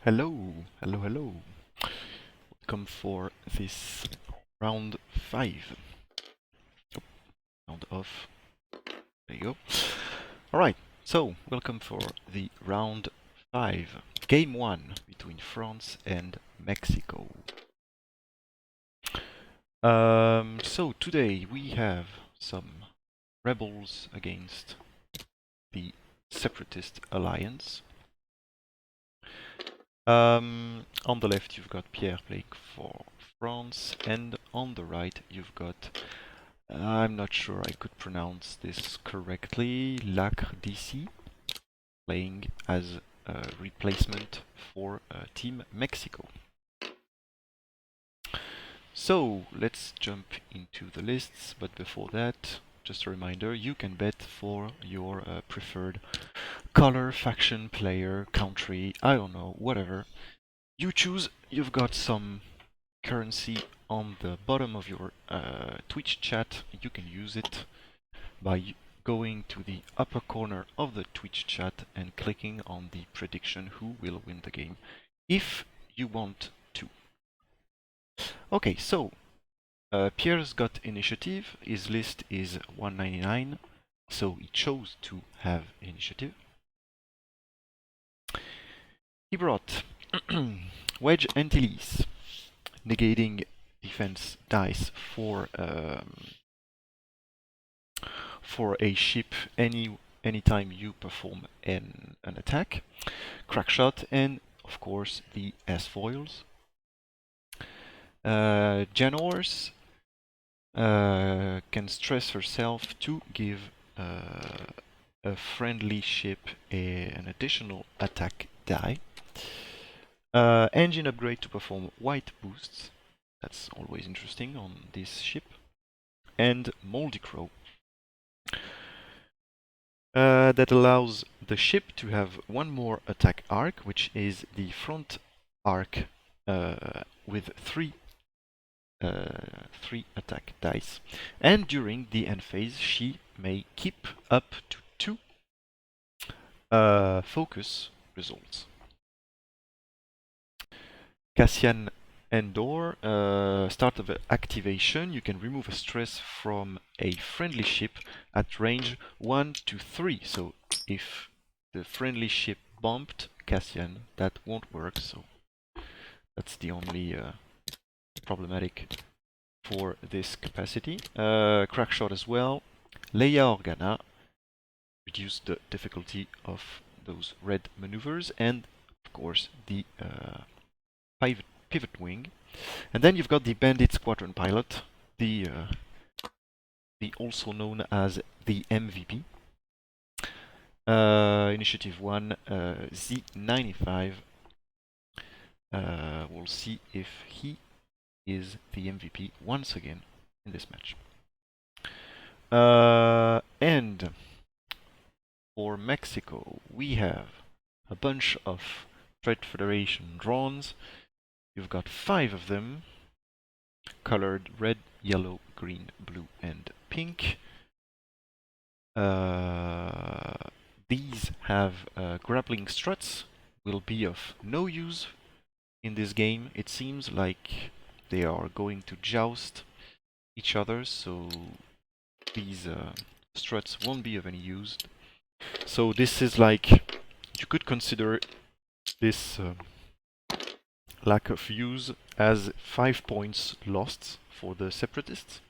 Hello. Welcome for this round 5. Oh, round off. There you go. Alright, so welcome for the round 5. Game 1 between France and Mexico. So today we have some rebels against the Separatist Alliance. On the left you've got Pierre playing for France, and on the right you've got, I'm not sure I could pronounce this correctly, Lacrdc, playing as a replacement for Team Mexico. So let's jump into the lists, but before that, just a reminder, you can bet for your preferred color, faction, player, country, I don't know, whatever you choose. You've got some currency on the bottom of your Twitch chat. You can use it by going to the upper corner of the Twitch chat and clicking on the prediction who will win the game, if you want to. Okay, so Pierre's got initiative. His list is 199, so he chose to have initiative. He brought Wedge Antilles, negating defense dice for a ship anytime you perform an attack. Crackshot, and of course the S-foils. Janors can stress herself to give a friendly ship an additional attack die. Engine upgrade to perform white boosts. That's always interesting on this ship. And Moldy Crow. That allows the ship to have one more attack arc, which is the front arc with three attack dice. And during the end phase, she may keep up to 2 focus results. Cassian Endor, start of activation, you can remove a stress from a friendly ship at range 1 to 3. So if the friendly ship bumped Cassian, that won't work, so that's the only problematic for this capacity. Crackshot as well. Leia Organa, reduce the difficulty of those red maneuvers, and of course the pivot wing. And then you've got the Bandit Squadron Pilot, the also known as the MVP. Initiative 1, Z95. We'll see if he is the MVP once again in this match. And for Mexico, we have a bunch of Trade Federation drones. You've got 5 of them, colored red, yellow, green, blue, and pink. These have grappling struts, will be of no use in this game. It seems like they are going to joust each other, so these struts won't be of any use. So this is like, you could consider this lack of use as 5 points lost for the Separatists.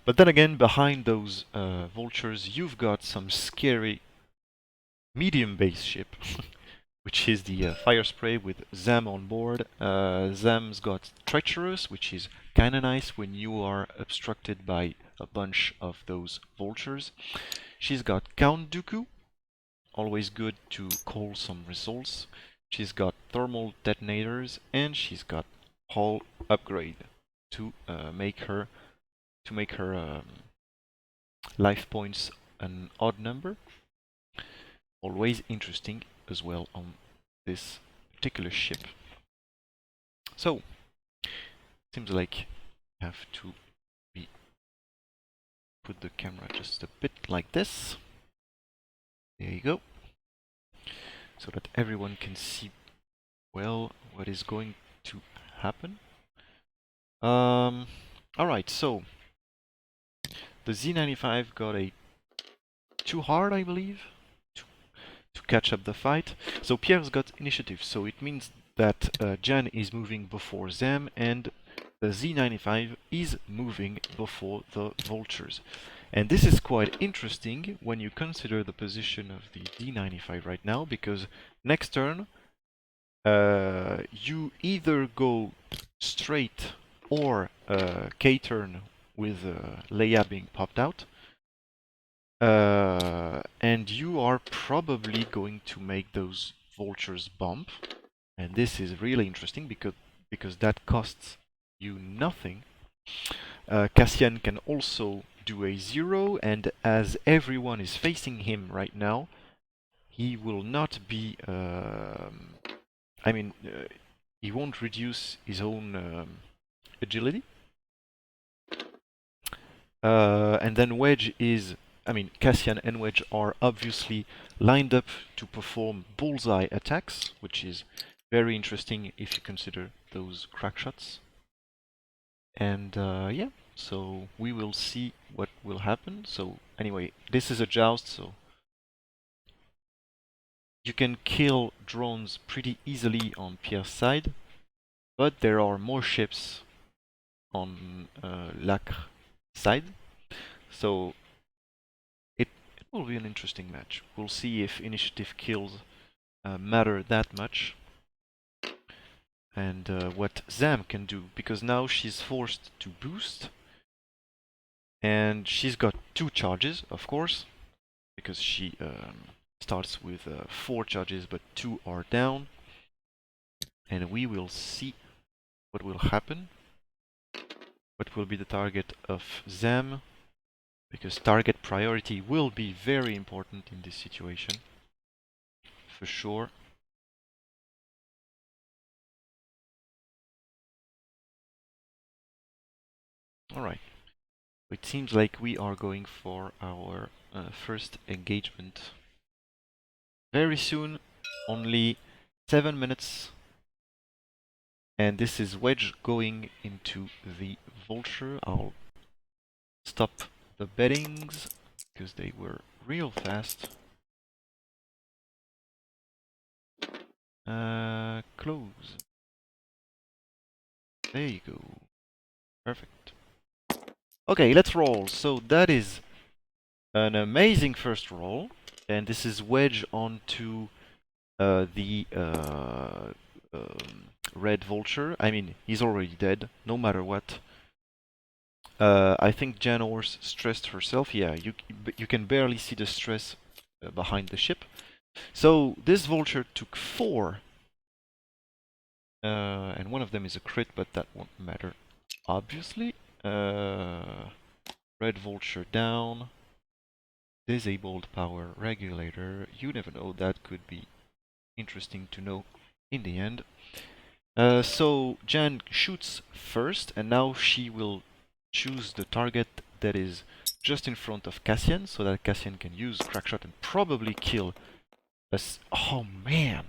But then again, behind those vultures, you've got some scary medium base ship, which is the Fire Spray with Zam on board. Zam's got Treacherous, which is kinda nice when you are obstructed by a bunch of those vultures. She's got Count Dooku, always good to call some results. She's got Thermal Detonators, and she's got Hull Upgrade to make her life points an odd number. Always interesting as well on this particular ship. So, seems like you have to put the camera just a bit like this. There you go. So that everyone can see well, what is going to happen? Alright, so the Z95 got a too hard, I believe, to catch up the fight. So Pierre's got initiative, so it means that Jan is moving before them and the Z95 is moving before the vultures. And this is quite interesting when you consider the position of the Z95 right now, because next turn you either go straight or K-turn with Leia being popped out, and you are probably going to make those vultures bump, and this is really interesting because that costs you nothing. Cassian can also do a 0, and as everyone is facing him right now, he will not be he won't reduce his own agility. And then Wedge is, Cassian and Wedge are obviously lined up to perform bullseye attacks, which is very interesting if you consider those crack shots. And yeah, so we will see what will happen. So anyway, this is a joust, so you can kill drones pretty easily on Pierre's side, but there are more ships on Lacre side, so it will be an interesting match. We'll see if initiative kills matter that much, and what Zam can do, because now she's forced to boost, and she's got 2 charges, of course, because she starts with 4 charges, but 2 are down, and we will see what will happen. What will be the target of Zam, because target priority will be very important in this situation, for sure. Alright, it seems like we are going for our first engagement very soon, only 7 minutes, and this is Wedge going into the Vulture. I'll stop the bettings because they were real fast. Close. There you go. Perfect. Okay, let's roll. So that is an amazing first roll, and this is Wedge onto the red vulture. I mean, he's already dead, no matter what. I think Jan Ors stressed herself. Yeah, you can barely see the stress behind the ship. So this vulture took 4, and one of them is a crit, but that won't matter, obviously. Red vulture down. Disabled power regulator. You never know, that could be interesting to know in the end. So Jan shoots first, and now she will choose the target that is just in front of Cassian, so that Cassian can use crackshot and probably kill us. Oh man!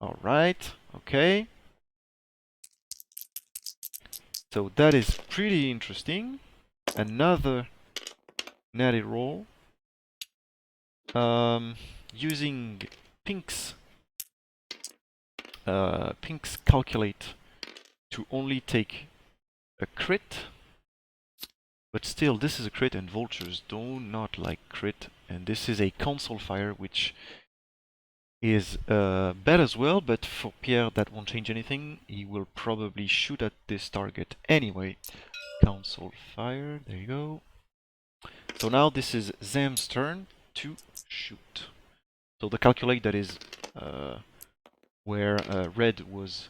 Alright, okay. So that is pretty interesting. Another natty roll. Using Pink's calculate to only take a crit, but still this is a crit and vultures do not like crit, and this is a console fire, which is bad as well, but for Pierre that won't change anything. He will probably shoot at this target anyway. Console fire, there you go. So now this is Zam's turn to shoot. So the calculate, that is where red was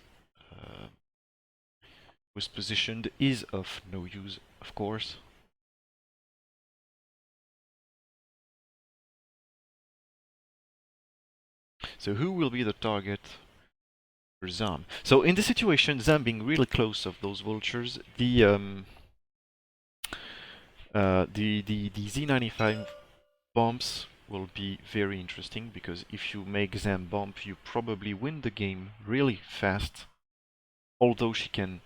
positioned, is of no use, of course. So who will be the target for Zam? So in this situation, Zam being really close of those vultures, the Z95 bombs will be very interesting, because if you make them bump, you probably win the game really fast. Although she can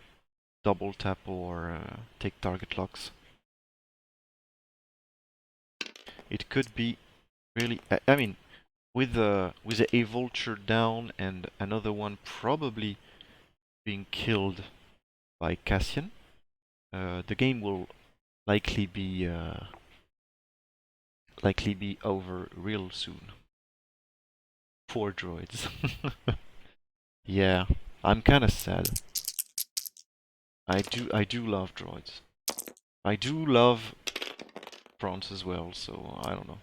double tap or take target locks. It could be really... I mean, with a vulture down and another one probably being killed by Cassian, the game will likely be over real soon. Poor droids. Yeah, I'm kinda sad. I do love droids. I do love prawns as well, so I don't know.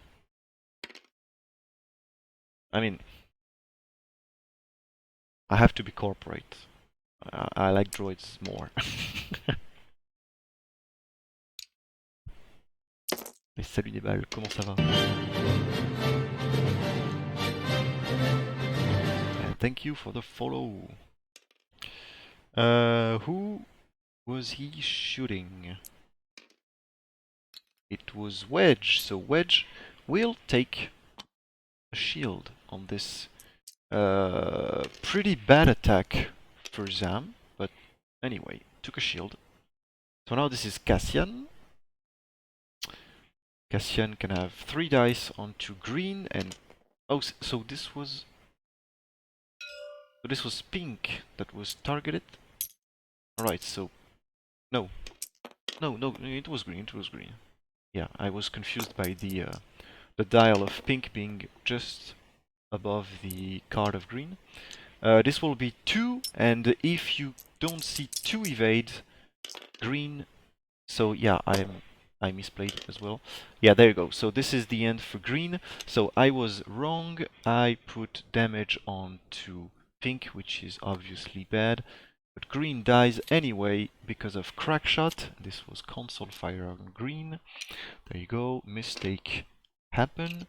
I mean, I have to be corporate. I like droids more. Mais salut les balles, comment ça va? And thank you for the follow. Who was he shooting? It was Wedge, so Wedge will take a shield on this pretty bad attack for Zam, but anyway, took a shield. So now this is Cassian. Cassian can have 3 dice onto green, and oh, so this was pink that was targeted. Alright, so no, it was green. It was green. Yeah, I was confused by the dial of pink being just above the card of green. This will be 2, and if you don't see 2 evade, green. So yeah, I misplayed as well. Yeah, there you go. So this is the end for green. So I was wrong. I put damage onto pink, which is obviously bad. But green dies anyway because of crack shot. This was console fire on green. There you go. Mistake happened.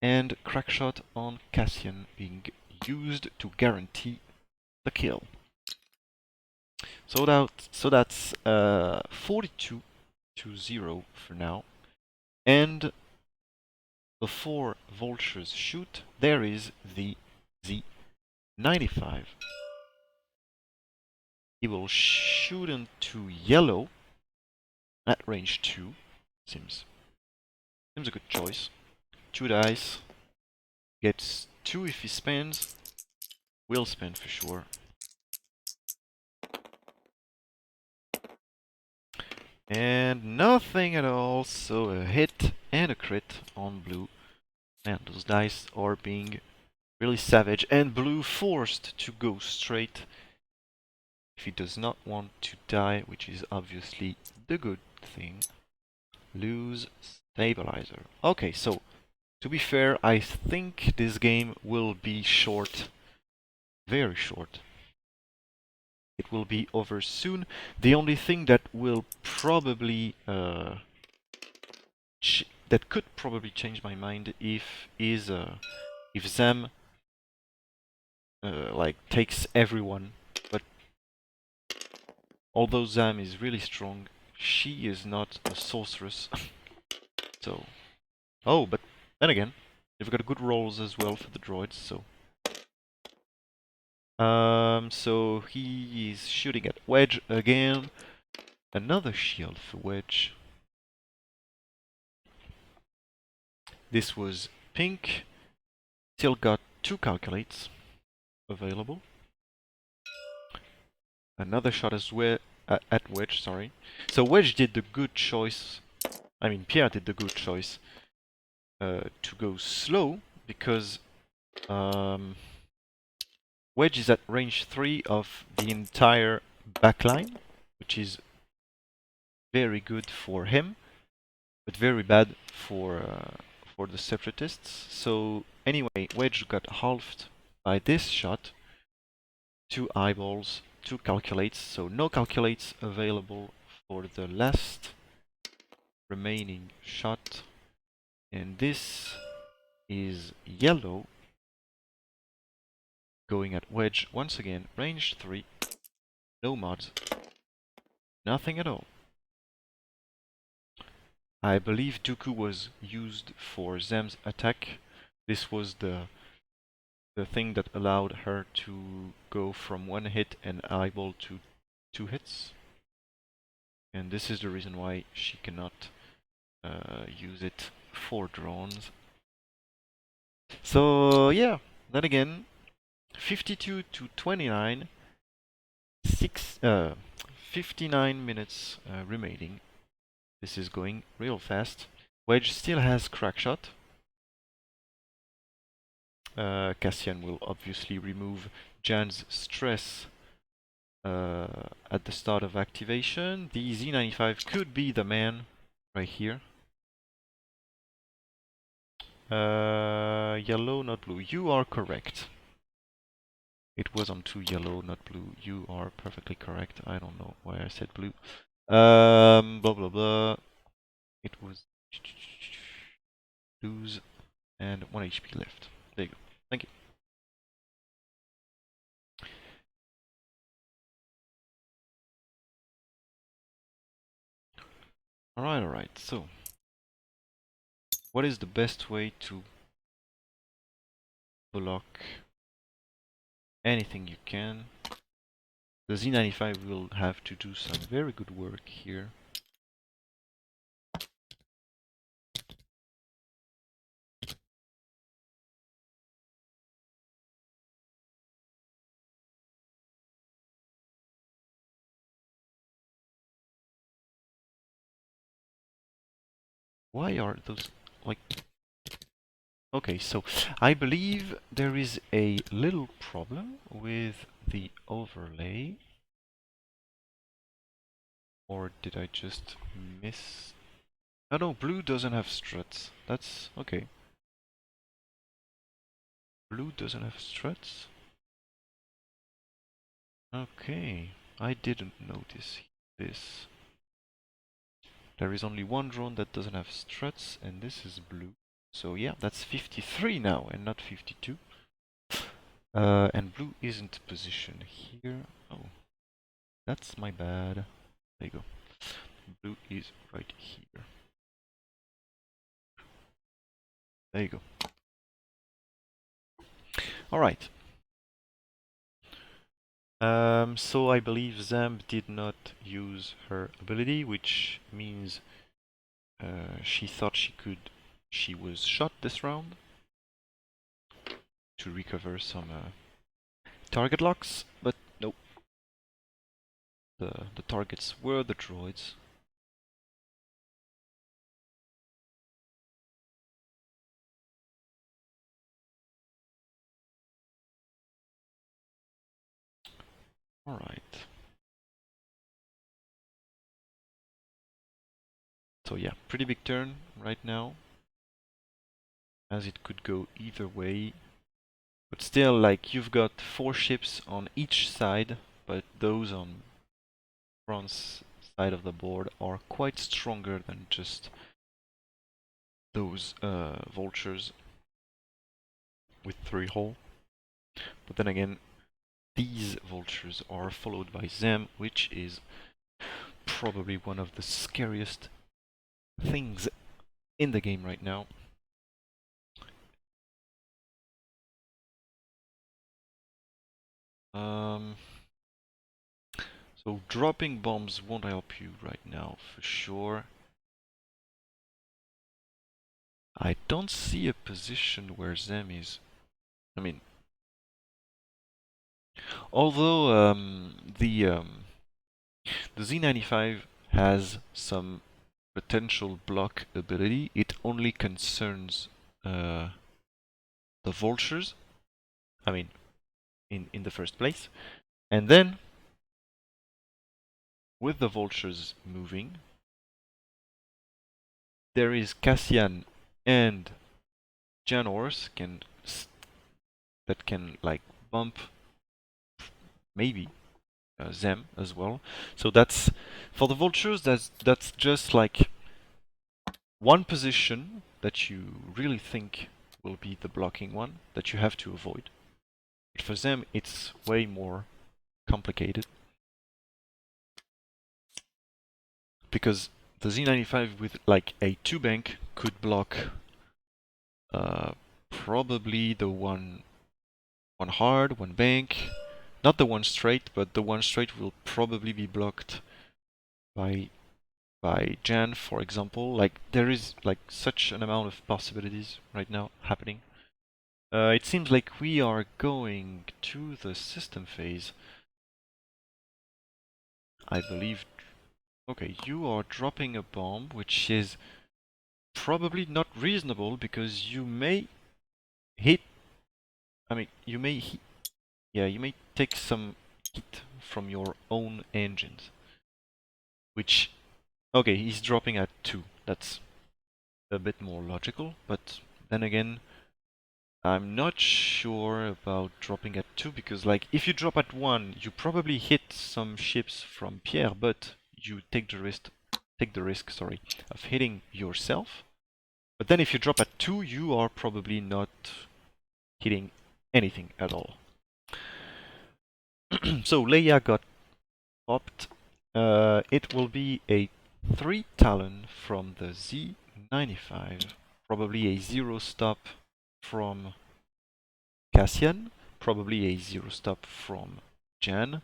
And crack shot on Cassian being used to guarantee the kill. So that's 42 to 0 for now. And before vultures shoot, there is the Z95. He will shoot into yellow at range 2. Seems a good choice. 2 dice. Gets 2 if he spends. Will spend for sure. And nothing at all, so a hit and a crit on blue. Man, those dice are being really savage, and blue forced to go straight if he does not want to die, which is obviously the good thing. Lose stabilizer. Okay, so to be fair, I think this game will be short. Very short. It will be over soon. The only thing that will probably that could probably change my mind if Zam like takes everyone, but although Zam is really strong, she is not a sorceress. So, oh, but then again, they've got good rolls as well for the droids. So he is shooting at Wedge again. Another shield for Wedge. This was pink. Still got 2 calculates available. Another shot as well at Wedge, sorry. So Wedge did the good choice. I mean, Pierre did the good choice to go slow, because Wedge is at range 3 of the entire backline, which is very good for him, but very bad for the Separatists. So anyway, Wedge got halved by this shot. 2 eyeballs, 2 calculates, so no calculates available for the last remaining shot. And this is yellow going at Wedge once again, range 3, no mods, nothing at all. I believe Dooku was used for Zem's attack. This was the thing that allowed her to go from one hit and eyeball to 2 hits. And this is the reason why she cannot use it for drones. So yeah, then again, 52 to 29, 59 minutes remaining. This is going real fast. Wedge still has crackshot. Cassian will obviously remove Jan's stress at the start of activation. The Z95 could be the man right here. Yellow, not blue. You are correct. It was on 2 yellow, not blue. You are perfectly correct. I don't know why I said blue. Blah blah blah. It was blues and 1 HP left. There you go. Thank you. Alright. So, what is the best way to block anything you can? The Z95 will have to do some very good work here. Why are those like... Okay, so I believe there is a little problem with the overlay. Or did I just miss? Oh no, blue doesn't have struts. That's okay. Blue doesn't have struts? Okay, I didn't notice this. There is only one drone that doesn't have struts, and this is blue. So yeah, that's 53 now, and not 52. And blue isn't positioned here. Oh, that's my bad. There you go. Blue is right here. There you go. Alright. So I believe Zam did not use her ability, which means she thought she was shot this round to recover some target locks, but nope. The targets were the droids. Alright. So yeah, pretty big turn right now, as it could go either way. But still, like, you've got 4 ships on each side, but those on France's side of the board are quite stronger than just those vultures with 3 hull. But then again, these vultures are followed by Zem, which is probably one of the scariest things in the game right now. So dropping bombs won't help you right now, for sure. I don't see a position where Zem is. I mean, although the Z95 has some potential block ability, it only concerns the vultures. I mean, in the first place. And then, with the vultures moving, there is Cassian and Janors that can like bump maybe Zem as well. So that's for the vultures. That's just like one position that you really think will be the blocking one that you have to avoid. But for them, it's way more complicated because The Z95 with like a 2 bank could block probably the one hard, one bank. Not the one straight, but the one straight will probably be blocked by Jan, for example. Like there is like such an amount of possibilities right now happening. It seems like we are going to the system phase. I believe. Okay, you are dropping a bomb, which is probably not reasonable because you may hit. I mean, you may hit. Yeah, you may take some heat from your own engines. Which, okay, he's dropping at 2. That's a bit more logical, but then again, I'm not sure about dropping at 2 because, like, if you drop at 1, you probably hit some ships from Pierre, but you take the risk, sorry, of hitting yourself. But then if you drop at 2, you are probably not hitting anything at all. So Leia got popped. It will be a 3 Talon from the Z95, probably a 0 stop from Cassian, probably a 0 stop from Jan.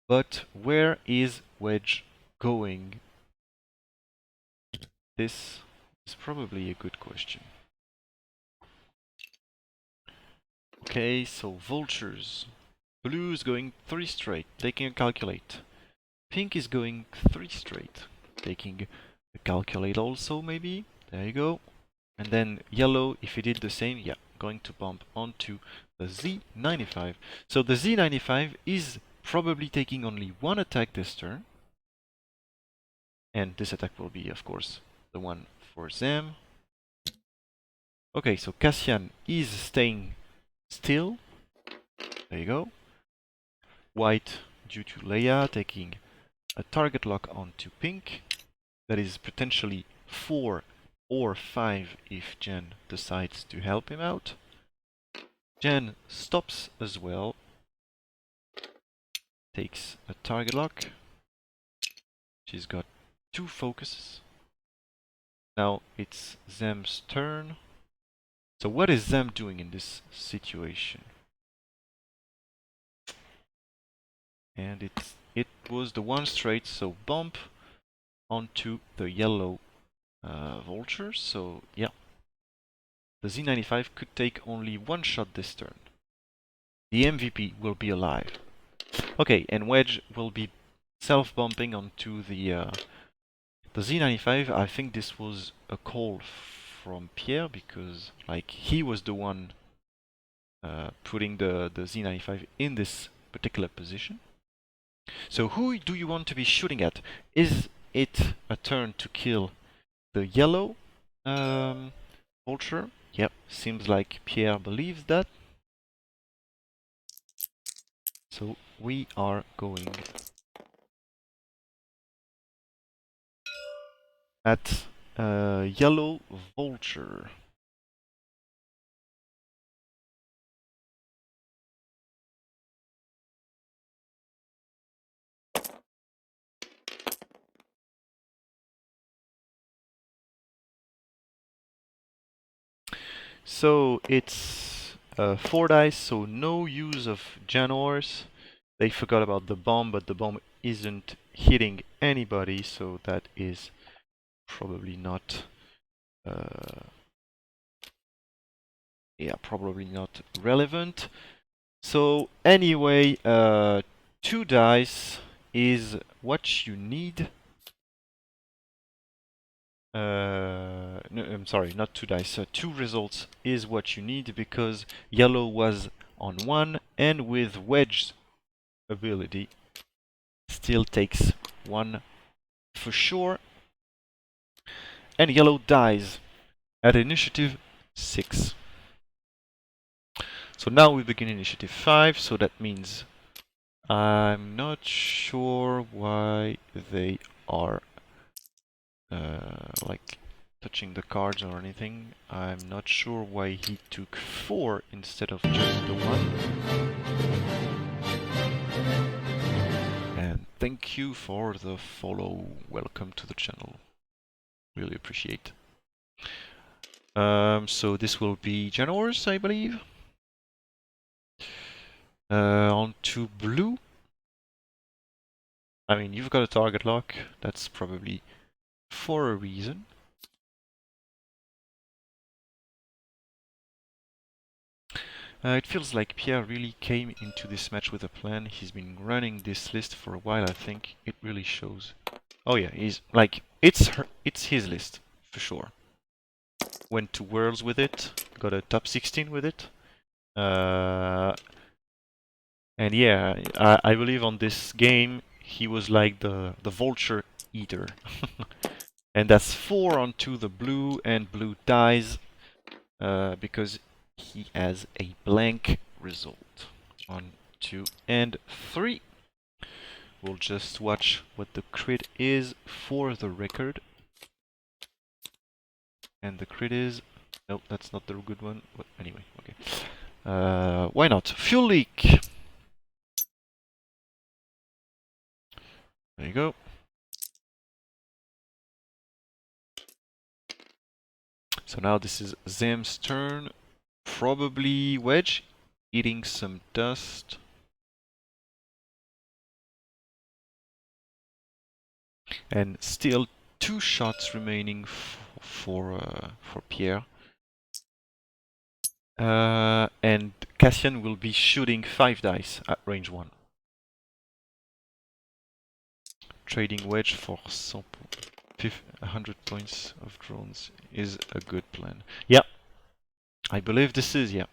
But where is Wedge going? This is probably a good question. Okay, so vultures. Blue is going 3 straight, taking a calculate. Pink is going 3 straight, taking a calculate also maybe. There you go. And then yellow, if he did the same, yeah, going to bump onto the Z95. So the Z95 is probably taking only 1 attack this turn. And this attack will be, of course, the one for them. Okay, so Cassian is staying still. There you go. White, due to Leia, taking a target lock onto pink. That is potentially 4 or 5 if Jen decides to help him out. Jen stops as well. Takes a target lock. She's got 2 focuses. Now it's Zem's turn. So what is Zem doing in this situation? And it was the 1 straight, so bump onto the yellow vulture. So yeah, the Z95 could take only 1 shot this turn. The MVP will be alive. Okay, and Wedge will be self-bumping onto the Z95. I think this was a call from Pierre because like he was the one putting the Z95 in this particular position. So who do you want to be shooting at? Is it a turn to kill the yellow vulture? Yep, seems like Pierre believes that. So we are going at yellow vulture. So it's 4 dice, so no use of Janors. They forgot about the bomb, but the bomb isn't hitting anybody, so that is probably not probably not relevant. So anyway, 2 dice is what you need. No, I'm sorry, not 2 dice. 2 results is what you need because yellow was on 1 and with Wedge's ability still takes 1 for sure. And yellow dies at initiative 6. So now we begin initiative 5, so that means I'm not sure why they are like touching the cards or anything. I'm not sure why he took 4 instead of just the 1. And thank you for the follow. Welcome to the channel. Really appreciate. So this will be Januars, I believe. On to blue. I mean, you've got a target lock. That's probably for a reason. It feels like Pierre really came into this match with a plan. He's been running this list for a while, I think. It really shows. Oh yeah, he's like, it's his list, for sure. Went to Worlds with it, got a top 16 with it. And yeah, I believe on this game, he was like the vulture eater. And that's 4 onto the blue, and blue dies because he has a blank result. 1, 2, and 3. We'll just watch what the crit is for the record. And the crit is... Nope, that's not the good one. But anyway, okay. Why not? Fuel leak! There you go. So now this is Zam's turn. Probably Wedge, eating some dust. And still 2 shots remaining for Pierre. And Cassian will be shooting 5 dice at range 1. Trading Wedge for 100 points of drones is a good plan. Yeah, I believe this is, yeah.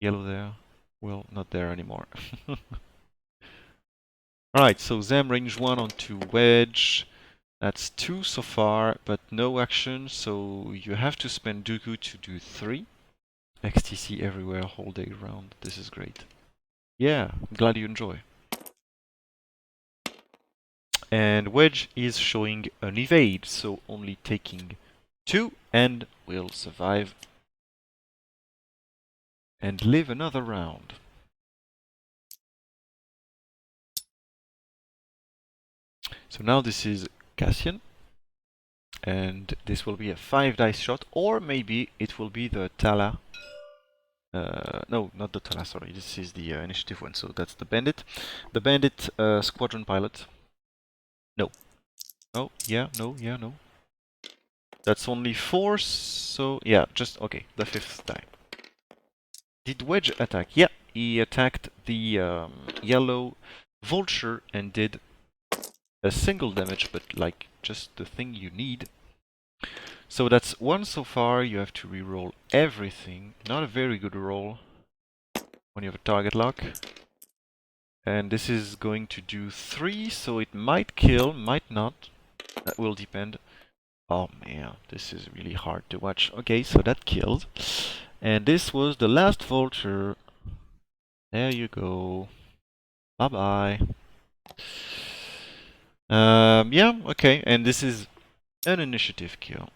Yellow there. Well, not there anymore. Alright, so Zam range 1 onto Wedge. That's 2 so far, but no action, so you have to spend Dooku to do 3. XTC everywhere, whole day round. This is great. Yeah, I'm glad you enjoy. And Wedge is showing an evade, so only taking 2 and will survive and live another round. So now this is Cassian, and this will be a 5 dice shot, or maybe it will be the Tala. No, not the Tala, sorry, this is the initiative one, so that's the Bandit. The Bandit squadron pilot. No. Oh, yeah, no, yeah, no. That's only 4, so yeah, just, okay, the 5th time. Did Wedge attack? Yeah, he attacked the yellow vulture and did a single damage, but like just the thing you need. So that's 1 so far. You have to reroll everything. Not a very good roll when you have a target lock. And this is going to do 3, so it might kill, might not. That will depend. Oh man, this is really hard to watch. Okay, so that killed. And this was the last vulture. There you go. Bye-bye. Yeah, okay, and this is an initiative kill.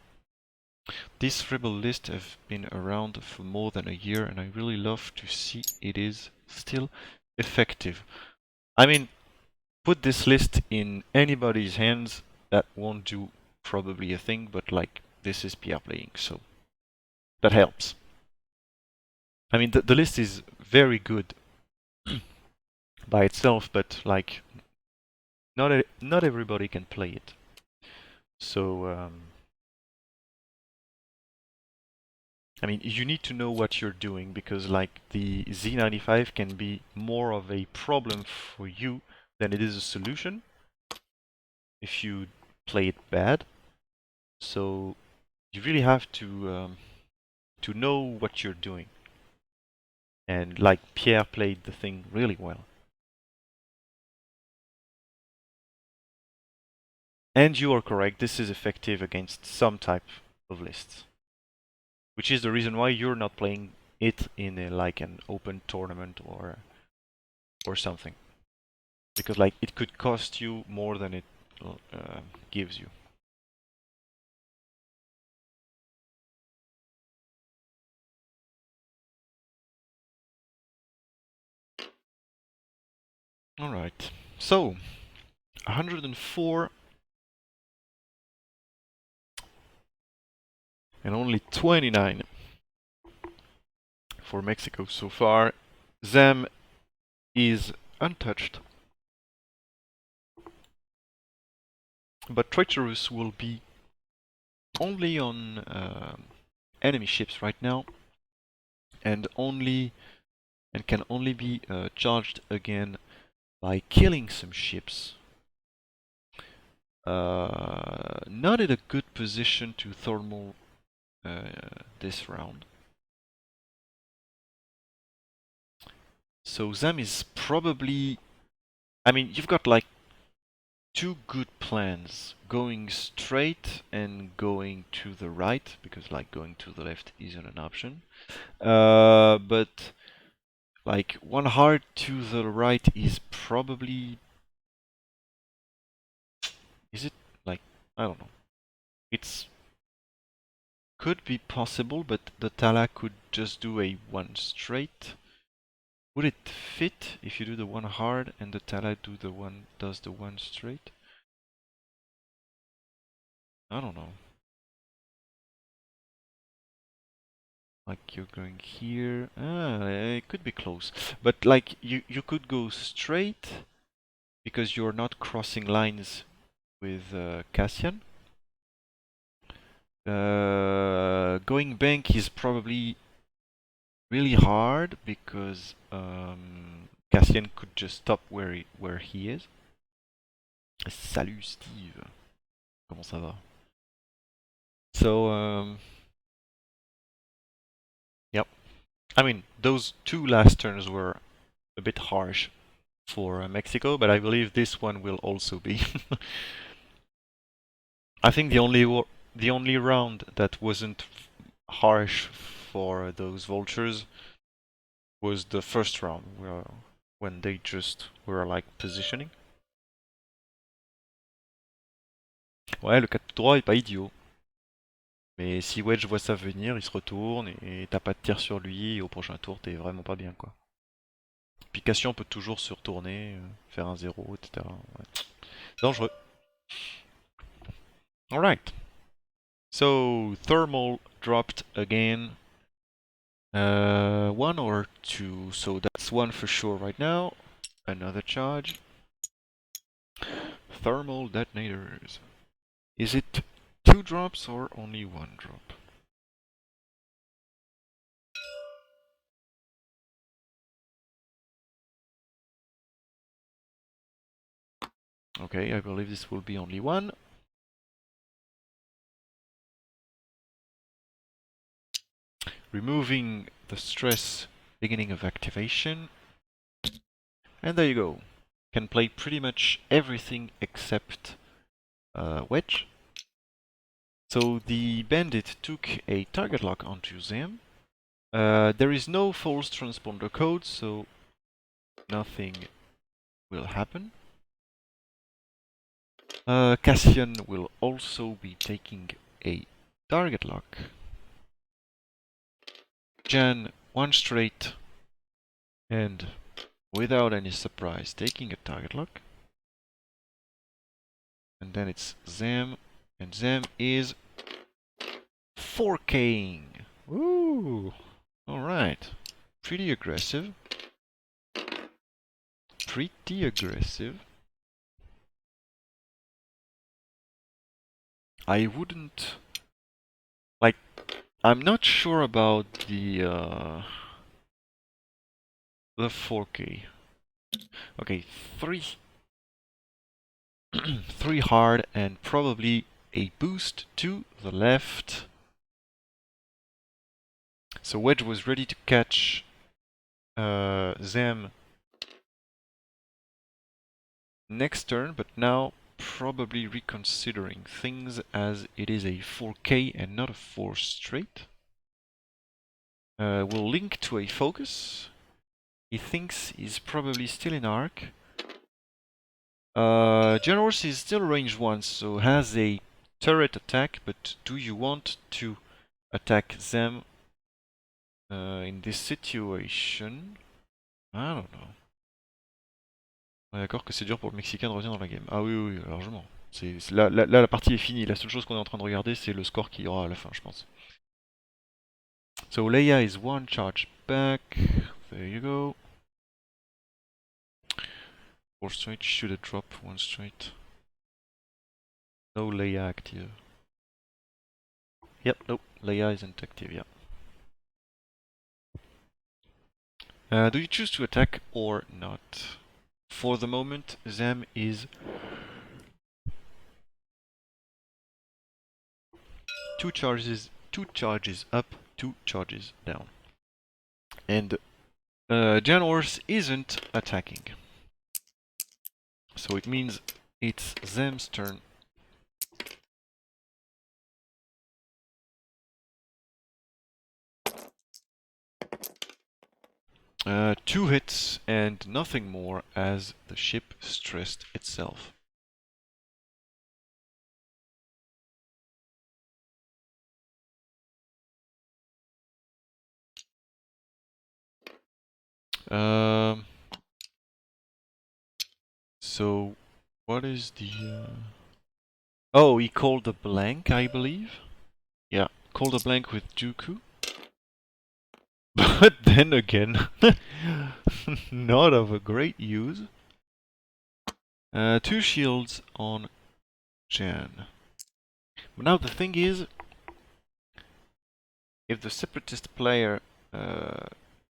This rebel list have been around for more than a year, and I really love to see it is still effective. I mean, put this list in anybody's hands, that won't do probably a thing, but like, this is Pierre playing, so that helps. I mean, the list is very good by itself, but like, not everybody can play it. So, I mean, you need to know what you're doing, because like the Z95 can be more of a problem for you than it is a solution if you play it bad. So you really have to know what you're doing. And like Pierre played the thing really well. And you are correct, this is effective against some type of lists. Which is the reason why you're not playing it in a, like an open tournament or something. Because like it could cost you more than it gives you. Alright, so 104 and only 29 for Mexico so far. Zam is untouched, but Treacherous will be only on enemy ships right now, and can only be charged again by killing some ships. Not in a good position to thermal this round. So Zam is probably... I mean, you've got like two good plans. Going straight and going to the right, because like going to the left isn't an option. But like one hard to the right is probably... Is it like... I don't know. It's... could be possible, but the Tala could just do a one straight. Would it fit if you do the one hard and the Tala does the one straight? I don't know. Like you're going here. It could be close. But like you could go straight because you're not crossing lines with Cassian. Going bank is probably really hard because Cassian could just stop where he is. Salut Steve. Comment ça va? So yep. I mean, those two last turns were a bit harsh for Mexico, but I believe this one will also be. I think the only round that wasn't harsh for those vultures was the first round, when they just were like positioning. Ouais, le 4 tout droit est pas idiot. Mais si Wedge voit ça venir, il se retourne et t'as pas de tir sur lui, et au prochain tour t'es vraiment pas bien quoi. Puis Cassian peut toujours se retourner, faire un 0, etc. Ouais. Dangereux. Alright. So, thermal dropped again. One or two, so that's one for sure right now. Another charge. Thermal detonators. Is it 2 drops or only 1 drop? Okay, I believe this will be only 1. Removing the stress, beginning of activation. And there you go. Can play pretty much everything except Wedge. So the bandit took a target lock onto Zam. There is no false transponder code, so nothing will happen. Cassian will also be taking a target lock. Jan, one straight, and without any surprise, taking a target lock. And then it's Zam, and Zam is 4K'ing. Ooh, alright. Pretty aggressive. Pretty aggressive. I wouldn't... like, I'm not sure about the 4K. Okay, 3 3 hard and probably a boost to the left. So Wedge was ready to catch Zam next turn, but now probably reconsidering things as it is a 4K and not a 4 straight. Will link to a focus. He thinks he's probably still in arc. Generals is still range 1, so has a turret attack, but do you want to attack them in this situation? I don't know. On est d'accord que c'est dur pour le Mexicain de revenir dans la game. Ah oui, oui, largement. Là, la partie est finie. La seule chose qu'on est en train de regarder, c'est le score qu'il y aura à la fin, je pense. So Leia is one charge back. There you go. 4 straight, should have dropped 1 straight. No Leia active. Yep, nope, Leia isn't active, yeah. Do you choose to attack or not? For the moment, Zem is 2 charges up, 2 charges down. And Jan Horse isn't attacking. So it means it's Zem's turn. Two hits and nothing more as the ship stressed itself. So what is the... Oh, he called a blank, I believe? Yeah, called a blank with Dooku. But then again, not of a great use. 2 shields on Jan. But now the thing is, if the Separatist player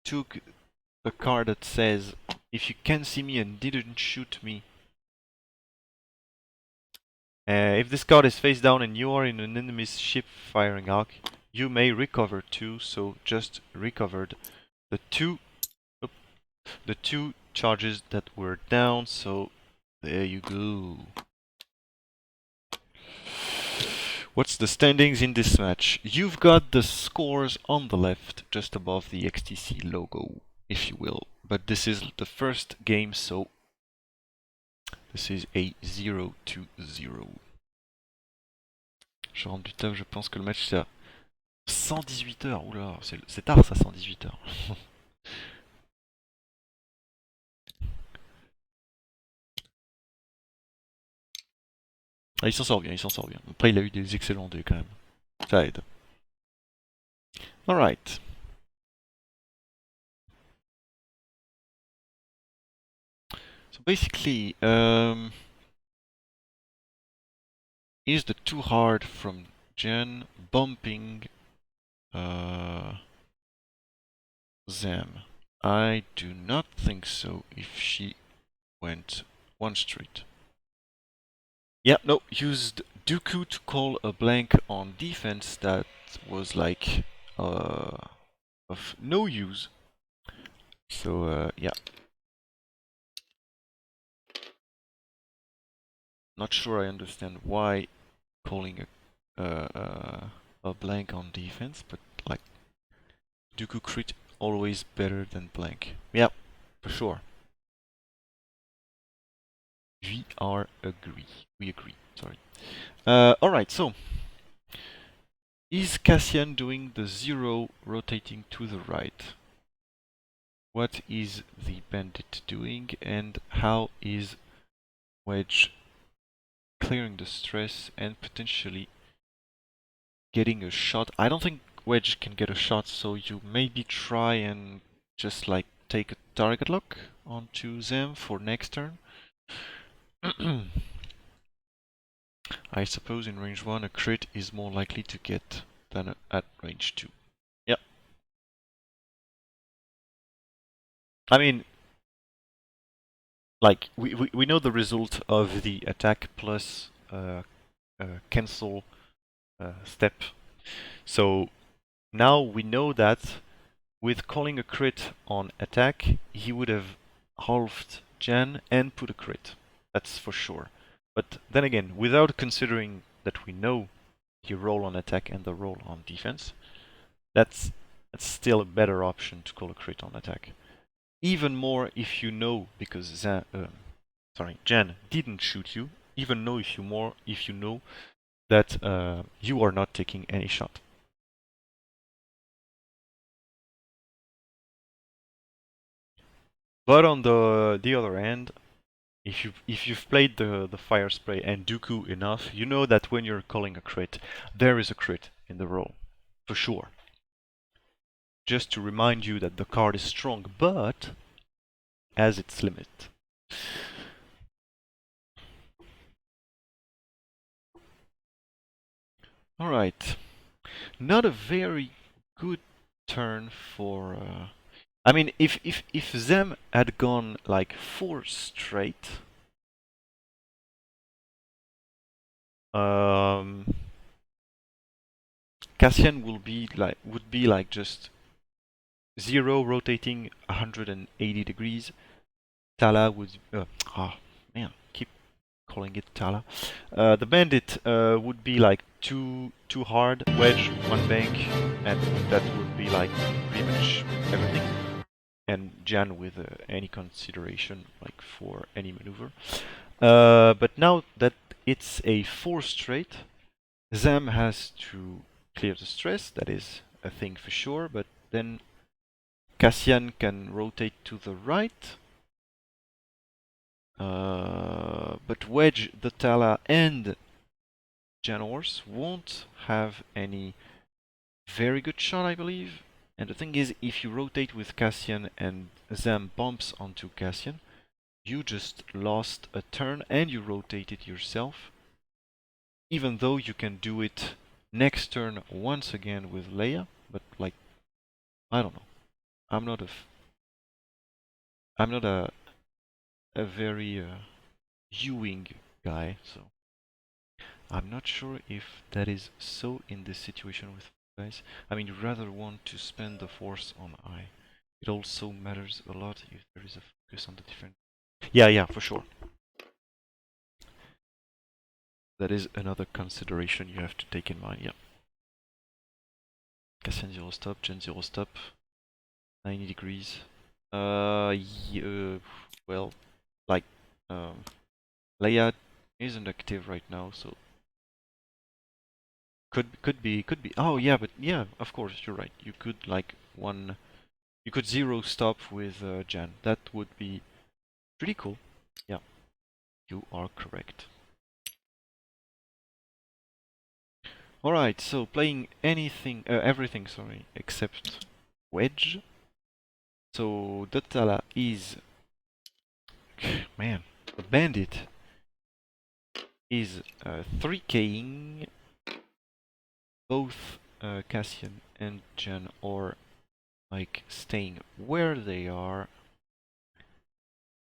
took the card that says, if you can see me and didn't shoot me, if this card is face down and you are in an enemy's ship firing arc, you may recover 2, so just recovered the two charges that were down, so there you go. What's the standings in this match? You've got the scores on the left, just above the XTC logo, if you will. But this is the first game, so this is a 0-0. Je rentre du taf, je pense que le match c'est à 118 heures. Oula, c'est tard ça, 118 heures. Ah, il s'en sort bien, il s'en sort bien. Après, il a eu des excellents dés quand même. Ça aide. Alright. So basically, is the too hard from Jen bumping Zem? I do not think so if she went 1 straight. Yeah, no, used Dooku to call a blank on defense that was like of no use. So yeah. Not sure I understand why calling a blank on defense, but like Dooku crit always better than blank. Yeah, for sure. We agree. Sorry. Alright, so is Cassian doing the 0 rotating to the right? What is the bandit doing, and how is Wedge clearing the stress and potentially getting a shot? I don't think Wedge can get a shot, so you maybe try and just like take a target lock onto them for next turn. I suppose in range 1 a crit is more likely to get than at range 2. Yep. I mean, like, we know the result of the attack plus cancel step. So now we know that with calling a crit on attack, he would have halved Jan and put a crit. That's for sure. But then again, without considering that we know the roll on attack and the roll on defense, that's still a better option to call a crit on attack. Even more if you know, because Jan didn't shoot you. Even know if you know that you are not taking any shot. But on the other hand, if you've played the fire spray and Dooku enough, you know that when you're calling a crit, there is a crit in the roll, for sure. just to remind you that the card is strong, but has its limit. Alright. Not a very good turn for... I mean, if Zem had gone like 4 straight... Cassian would be like just 0 rotating 180 degrees. Tala would... oh, man, keep calling it Tala. The bandit would be like too hard, wedge, 1 bank, and that would be like pretty much everything. And Jan with any consideration, like for any maneuver. But now that it's a 4 straight, Zam has to clear the stress, that is a thing for sure, but then Cassian can rotate to the right. But Wedge, the Tala, and Jan Horse won't have any very good shot, I believe. And the thing is, if you rotate with Cassian and Zam bumps onto Cassian, you just lost a turn and you rotated yourself. Even though you can do it next turn once again with Leia, but like, I don't know. I'm not a very viewing guy, so I'm not sure if that is so in this situation with guys. I mean, you rather want to spend the force on I. It also matters a lot if there is a focus on the different. Yeah, for sure. That is another consideration you have to take in mind, yeah. Cassian 0 stop, Gen 0 stop, 90 degrees. Yeah, well, like, Leia isn't active right now, so could be. Oh yeah, but yeah, of course you're right. You could like you could 0 stop with Jan. That would be pretty cool. Yeah, you are correct. All right, so playing everything, sorry, except Wedge. So Dotala is, man, the bandit is 3K'ing both Cassian and Jan, or like staying where they are,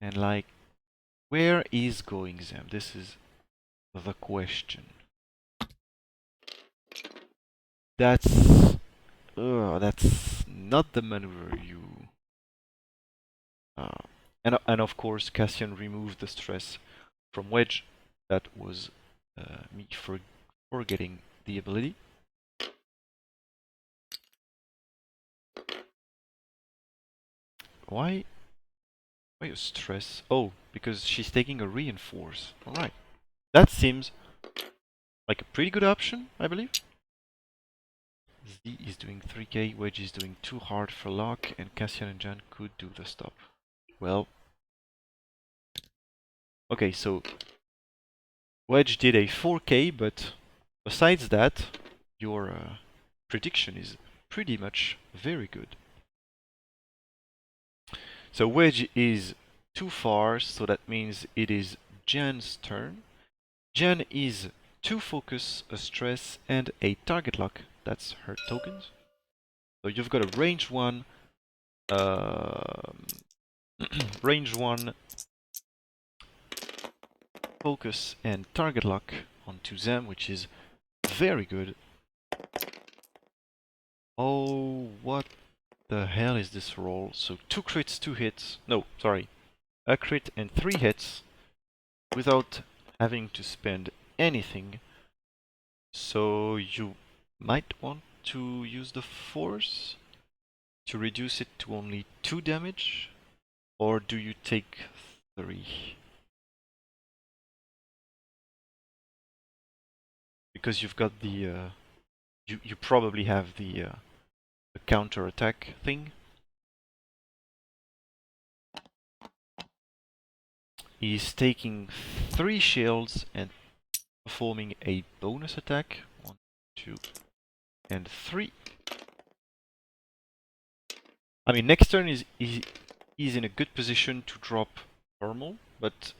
and like where is going Zem? This is the question. That's not the maneuver you. And of course Cassian removed the stress from Wedge. That was me forgetting the ability. Why a stress? Oh, because she's taking a reinforce. Alright. That seems like a pretty good option, I believe. Z is doing 3K, Wedge is doing too hard for lock, and Cassian and Jan could do the stop. Well, okay, so Wedge did a 4K, but besides that, your prediction is pretty much very good. So Wedge is too far, so that means it is Jan's turn. Jan is 2 focus, a stress, and a target lock. That's her tokens. So you've got a range 1, range 1 focus and target lock onto Zem, which is very good. Oh, what the hell is this roll? So 2 crits, 2 hits. No, sorry. A crit and 3 hits without having to spend anything. So you might want to use the force to reduce it to only 2 damage, or do you take 3? Because you've got the you probably have the counter attack thing. He's taking 3 shields and performing a bonus attack. 1, 2, and 3. I mean, next turn is in a good position to drop thermal, but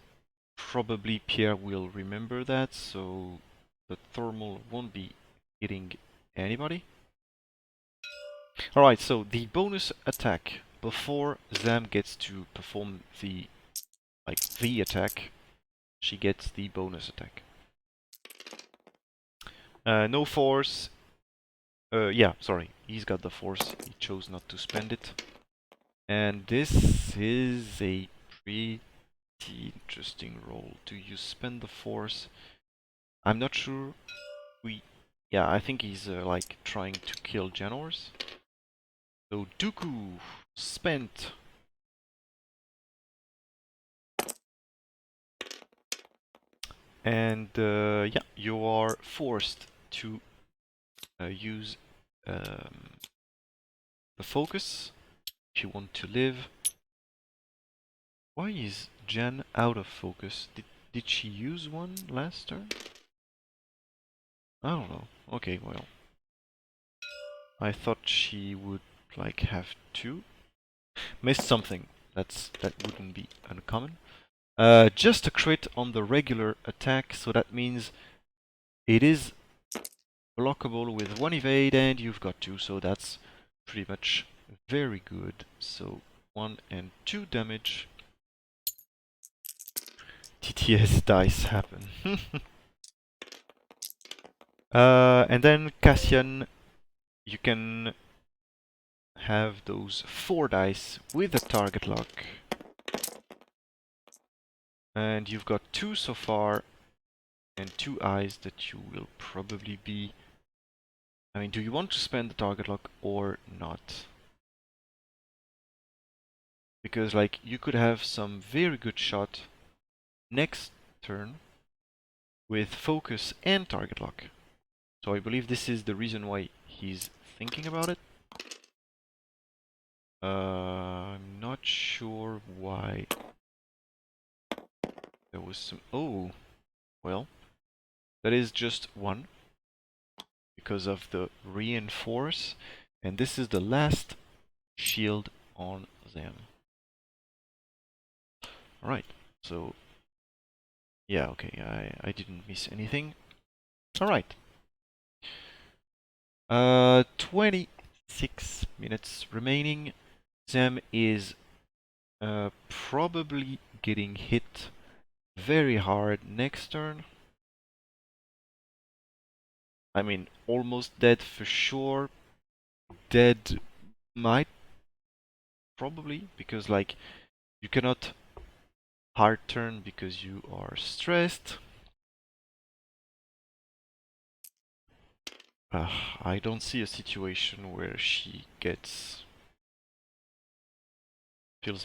probably Pierre will remember that, so the thermal won't be hitting anybody. Alright, so the bonus attack before Zam gets to perform the attack, she gets the bonus attack. No force. Yeah, sorry, he's got the force. He chose not to spend it. And this is a pretty interesting roll. Do you spend the force? I'm not sure. Yeah, I think he's like trying to kill Janors. So Dooku spent. And yeah, you are forced to use the focus if you want to live. Why is Jan out of focus? Did she use one last turn? I don't know. Okay, well. I thought she would like have two. Missed something. That wouldn't be uncommon. Just a crit on the regular attack, so that means it is blockable with one evade, and you've got two, so that's pretty much very good. So 1 and 2 damage. TTS dice happen. And then Cassian, you can have those 4 dice with a target lock. And you've got 2 so far, and 2 eyes that you will probably be... I mean, do you want to spend the target lock or not? Because, like, you could have some very good shot next turn with focus and target lock. So I believe this is the reason why he's thinking about it. I'm not sure why. There was some... Oh, well, that is just 1 because of the reinforce, and this is the last shield on them. Alright, so yeah, okay, I didn't miss anything. Alright. 26 minutes remaining. Zem is probably getting hit very hard next turn. I mean, almost dead for sure. Dead might probably, because like you cannot hard turn because you are stressed. I don't see a situation where she feels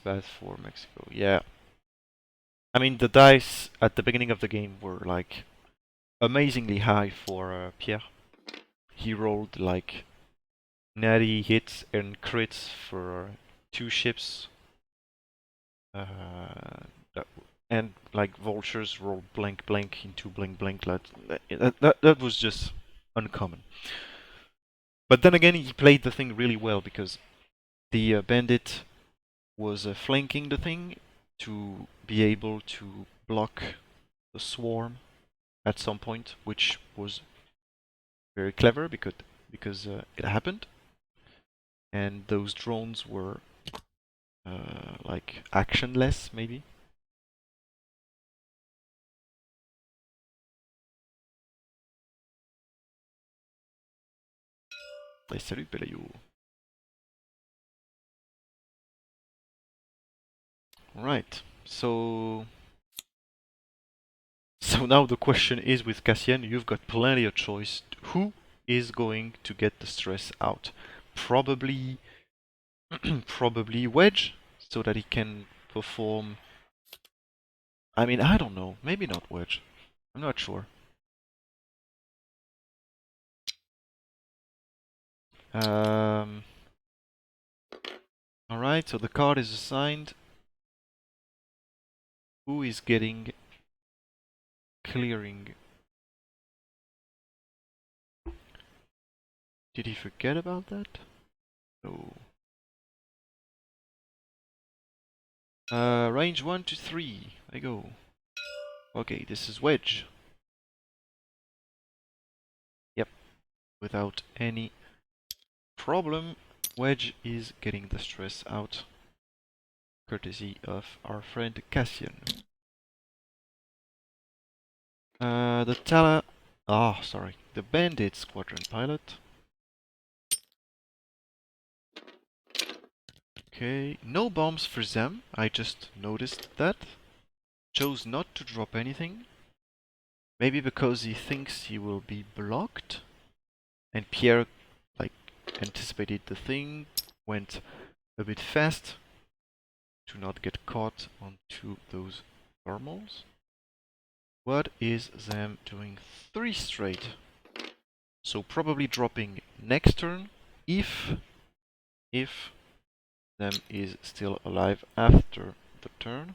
bad for Mexico. Yeah. I mean, the dice at the beginning of the game were like amazingly high for Pierre. He rolled like natty hits and crits for 2 ships. And like vultures roll blank blank into blank blank. That was just uncommon. But then again, he played the thing really well because the bandit was flanking the thing to be able to block the swarm at some point, which was very clever because it happened, and those drones were like actionless maybe. Salut Pelayo. Right, so now the question is with Cassian, you've got plenty of choice. Who is going to get the stress out? Probably probably Wedge, so that he can perform... I mean, I don't know. Maybe not Wedge. I'm not sure. Um, Alright, so the card is assigned. Who is getting clearing? Did he forget about that? No. Range 1 to 3. I go. Okay, this is Wedge. Yep, without any problem, Wedge is getting the stress out, courtesy of our friend Cassian. The Bandit Squadron pilot. Okay, no bombs for them, I just noticed that. Chose not to drop anything. Maybe because he thinks he will be blocked. And Pierre, like, anticipated the thing, went a bit fast to not get caught onto those thermals. What is them doing 3 straight? So probably dropping next turn if them is still alive after the turn.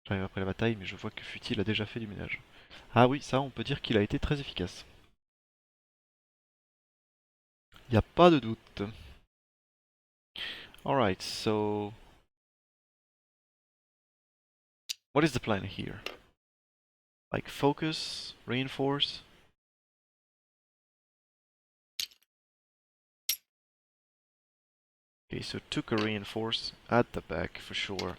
J'arrive après la bataille, mais je vois que Futile a déjà fait du ménage. Ah oui, ça on peut dire qu'il a été très efficace. Y a pas de doute. Alright, so what is the plan here? Like focus, reinforce? Okay, so took a reinforce at the back for sure.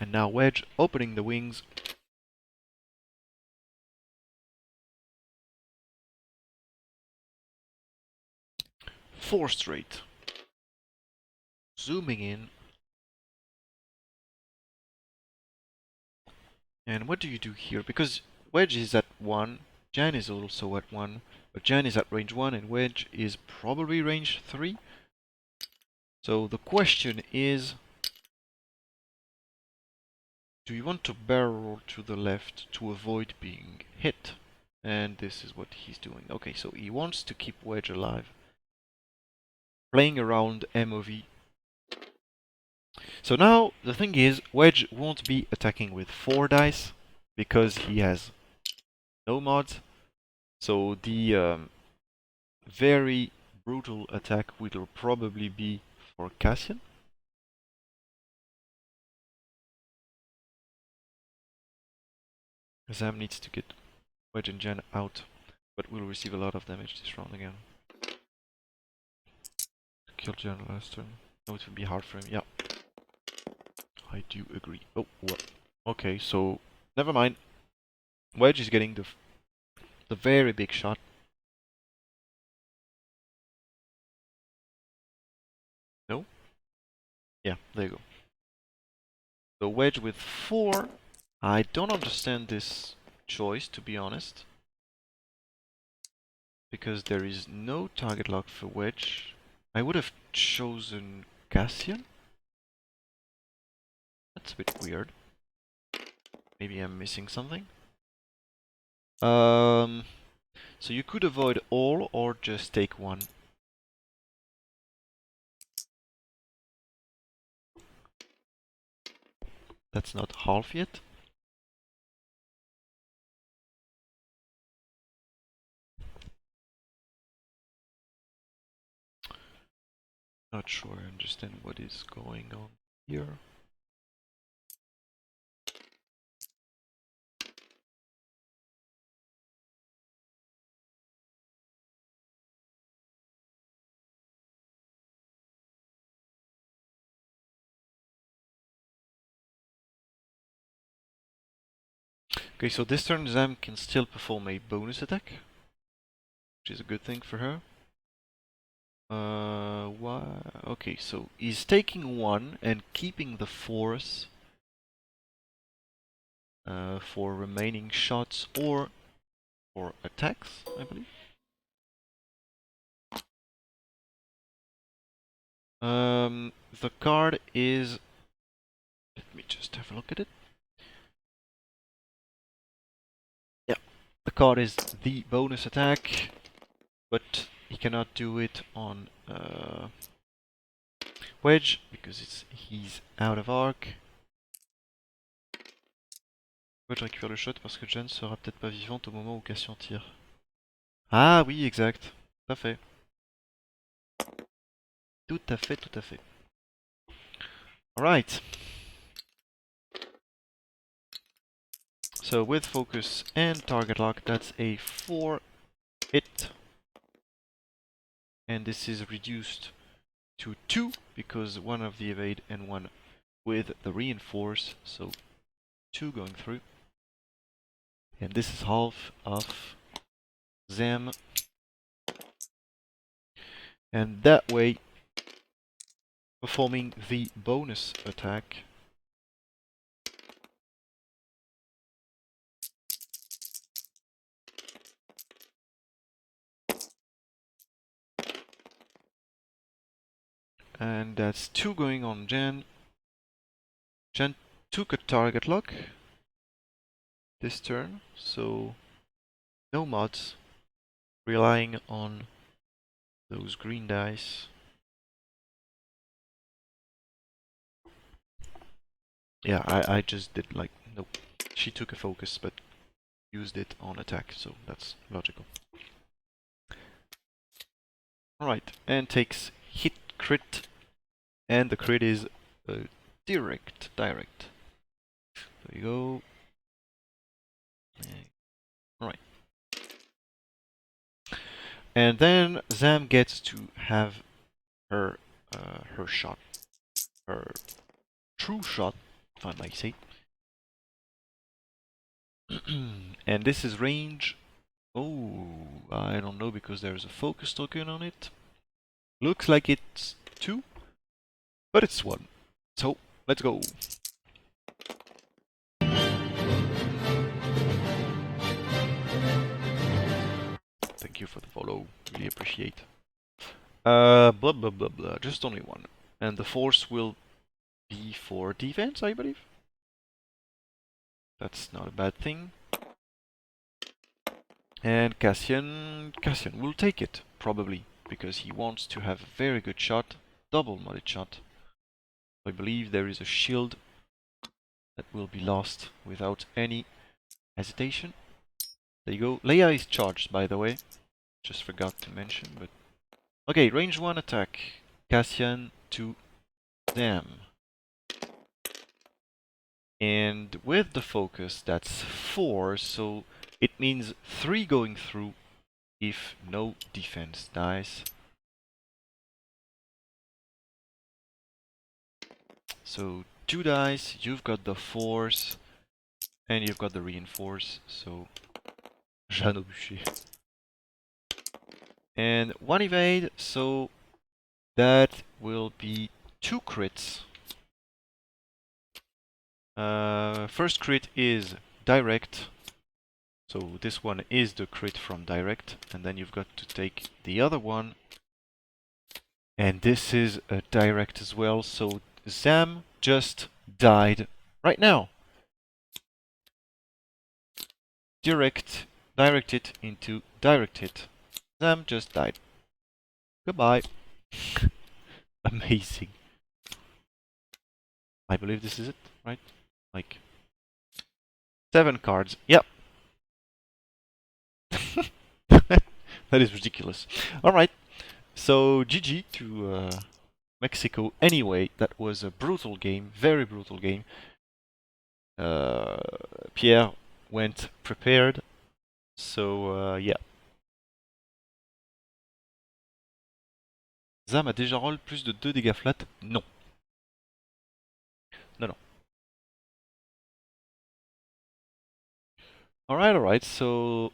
And now Wedge opening the wings. Four straight. Zooming in. And what do you do here? Because Wedge is at 1, Jan is also at 1, but Jan is at range 1 and Wedge is probably range 3. So the question is, do you want to barrel to the left to avoid being hit? And this is what he's doing. Okay, so he wants to keep Wedge alive. Playing around MOV. So now, the thing is, Wedge won't be attacking with 4 dice, because he has no mods. So the very brutal attack will probably be for Cassian. Zam needs to get Wedge and Jan out, but will receive a lot of damage this round again. Kill Jan last turn. No, it will be hard for him, yeah. I do agree. Oh, what? Okay, so never mind. Wedge is getting the very big shot. No? Yeah, there you go. So Wedge with 4. I don't understand this choice, to be honest. Because there is no target lock for Wedge. I would have chosen Cassian. That's a bit weird. Maybe I'm missing something. So you could avoid all or just take one. That's not half yet. Not sure I understand what is going on here. Okay, so this turn Zam can still perform a bonus attack, which is a good thing for her. Why? Okay, so he's taking 1 and keeping the force for remaining shots or for attacks, I believe. The card is... Let me just have a look at it. Yeah, the card is the bonus attack, but he cannot do it on Wedge because he's out of arc. Wedge récupère le shot parce que Jen sera peut-être pas vivante au moment où Cassian tire. Ah oui, exact. Tout à fait. Tout à fait, tout à fait. Alright. So with focus and target lock, that's a 4 hit. And this is reduced to 2 because one of the evade and one with the reinforce. So 2 going through. And this is half of them. And that way, performing the bonus attack. And that's 2 going on Jan. Jan took a target lock this turn, so no mods, relying on those green dice. Yeah, I just did like, nope. She took a focus, but used it on attack, so that's logical. Alright, and takes hit crit, and the crit is direct. There you go. Alright. And then Zam gets to have her her shot. Her true shot, if I might say. And this is range. Oh, I don't know because there's a focus token on it. Looks like it's 2, but it's 1. So, let's go. Thank you for the follow, really appreciate. Blah blah blah blah, just only 1. And the force will be for defense, I believe. That's not a bad thing. And Cassian will take it, probably, because he wants to have a very good shot, double modded shot. I believe there is a shield that will be lost without any hesitation. There you go. Leia is charged, by the way. Just forgot to mention, but... Okay, range 1 attack. Cassian to them. And with the focus, that's 4, so it means 3 going through if no defense dies. So 2 dice, you've got the force, and you've got the reinforce, so Jeanne au bûcher. And 1 evade, so that will be 2 crits. First crit is direct, so this one is the crit from direct, and then you've got to take the other one, and this is a direct as well, so Zam just died right now. Direct it into direct hit. Zam just died. Goodbye. Amazing. I believe this is it, right? Like 7 cards. Yep. That is ridiculous. Alright. So GG to Mexico. Anyway, that was a brutal game. Very brutal game. Pierre went prepared. So yeah. Zam a déjà roll plus de 2 dégâts flat? Non. Non, non. Alright, so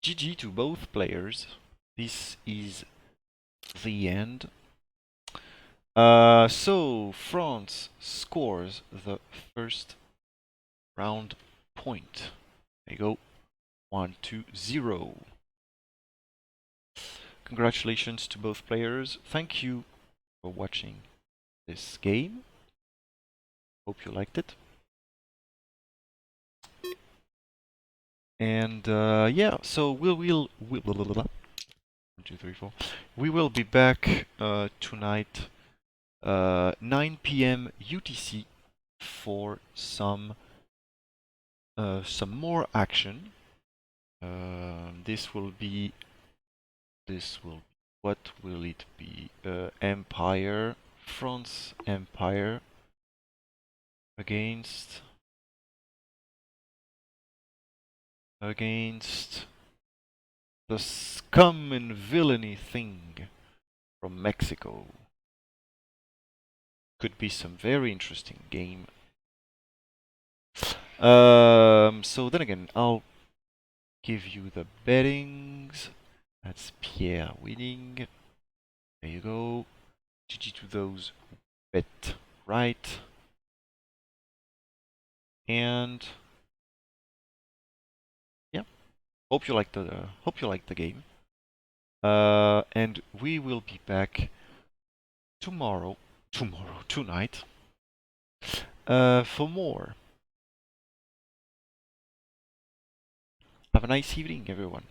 GG to both players. This is the end. So France scores the first round point. There you go. 1-0. Congratulations to both players. Thank you for watching this game. Hope you liked it. And yeah, so we'll 1, 2, 3, 4. We will be back tonight, 9 p.m. UTC, for some more action. This will be What will it be? Empire, France Empire against the scum and villainy thing from Mexico. Could be some very interesting game. So then again, I'll give you the bettings. That's Pierre winning. There you go. GG to those who bet right. And yeah, hope you like the game. And we will be back tonight, for more. Have a nice evening, everyone.